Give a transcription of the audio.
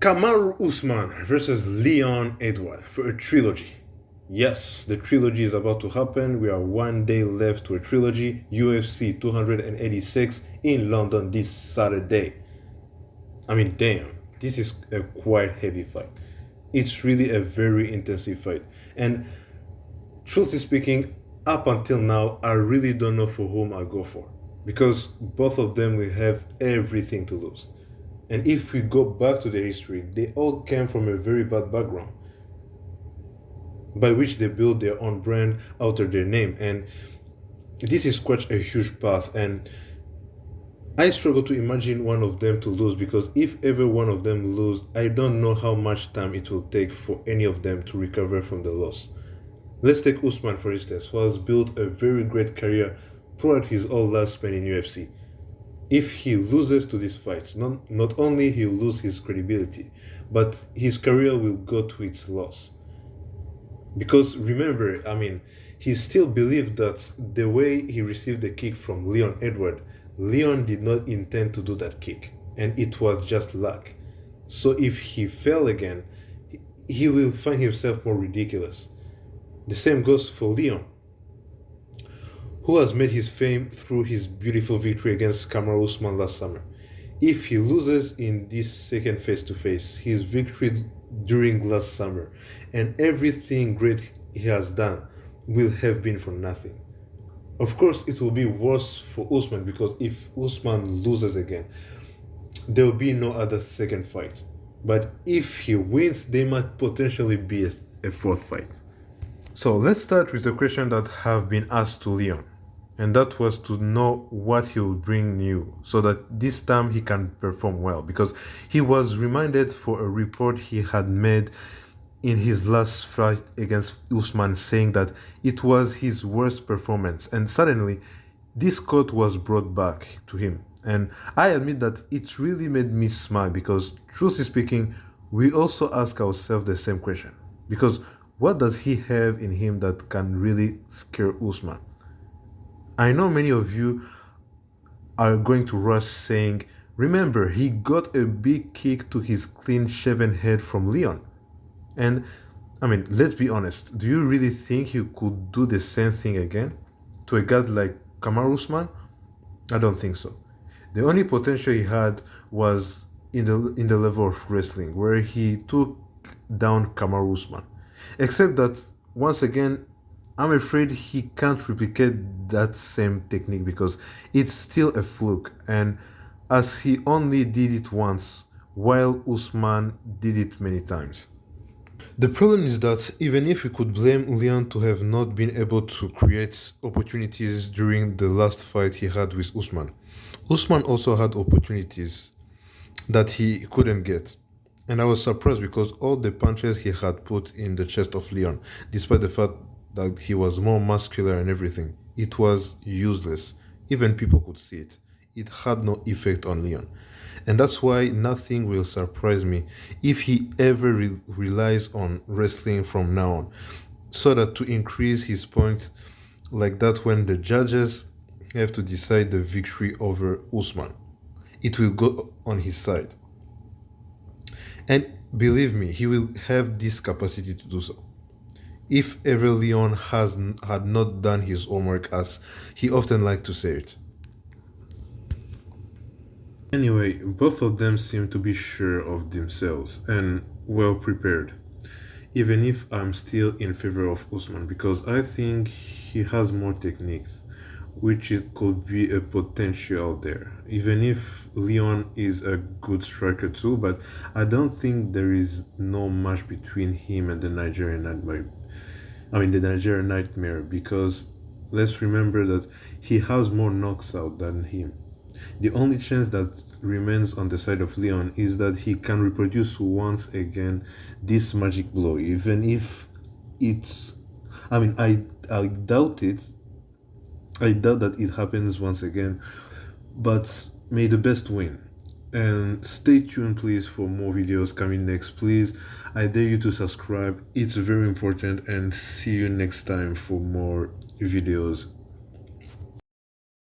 Kamaru Usman versus Leon Edward for a trilogy. Yes, the trilogy is about to happen. We are 1 day left to a trilogy. UFC 286 in London this Saturday. I mean, damn, this is a quite heavy fight. It's really a very intensive fight. And truthfully speaking, up until now, I really don't know for whom I go for. Because both of them will have everything to lose. And if we go back to their history, they all came from a very bad background, by which they built their own brand out of their name. And this is quite a huge path. And I struggle to imagine one of them to lose, because if ever one of them lose, I don't know how much time it will take for any of them to recover from the loss. Let's take Usman for instance, who has built a very great career throughout his whole lifespan in UFC. If he loses to this fight, not only he'll lose his credibility, but his career will go to its loss. Because remember, he still believed that the way he received the kick from Leon Edward, Leon did not intend to do that kick, and it was just luck. So if he fell again, he will find himself more ridiculous. The same goes for Leon, who has made his fame through his beautiful victory against Kamaru Usman last summer. If he loses in this second face-to-face, his victory during last summer, and everything great he has done will have been for nothing. Of course, it will be worse for Usman, because if Usman loses again, there will be no other second fight. But if he wins, there might potentially be a fourth fight. So let's start with the question that have been asked to Leon, and that was to know what he will bring new, so that this time he can perform well, because he was reminded for a report he had made in his last fight against Usman, saying that it was his worst performance, and suddenly this quote was brought back to him. And I admit that it really made me smile, because truthfully speaking, we also ask ourselves the same question, because what does he have in him that can really scare Usman? I know many of you are going to rush saying, remember, he got a big kick to his clean-shaven head from Leon. And, let's be honest, do you really think he could do the same thing again to a guy like Kamaru Usman? I don't think so. The only potential he had was in the level of wrestling, where he took down Kamaru Usman. Except that, once again, I'm afraid he can't replicate that same technique, because it's still a fluke, and as he only did it once, while Usman did it many times. The problem is that even if we could blame Leon to have not been able to create opportunities during the last fight he had with Usman, Usman also had opportunities that he couldn't get. And I was surprised, because all the punches he had put in the chest of Leon, despite the fact that he was more muscular and everything, it was useless. Even people could see it. It had no effect on Leon. And that's why nothing will surprise me if he ever relies on wrestling from now on, so that to increase his point like that when the judges have to decide the victory over Usman, it will go on his side. And believe me, he will have this capacity to do so, if ever Leon had not done his homework, as he often liked to say it. Anyway, both of them seem to be sure of themselves and well prepared, even if I'm still in favor of Usman, because I think he has more techniques, which it could be a potential there, even if Leon is a good striker too. But I don't think there is no match between him and the Nigerian Nightmare, because let's remember that he has more knocks out than him. The only chance that remains on the side of Leon is that he can reproduce once again this magic blow, even if it's I doubt it. I doubt that it happens once again, but may the best win. And stay tuned please for more videos coming next. Please, I dare you to subscribe, it's very important, and see you next time for more videos.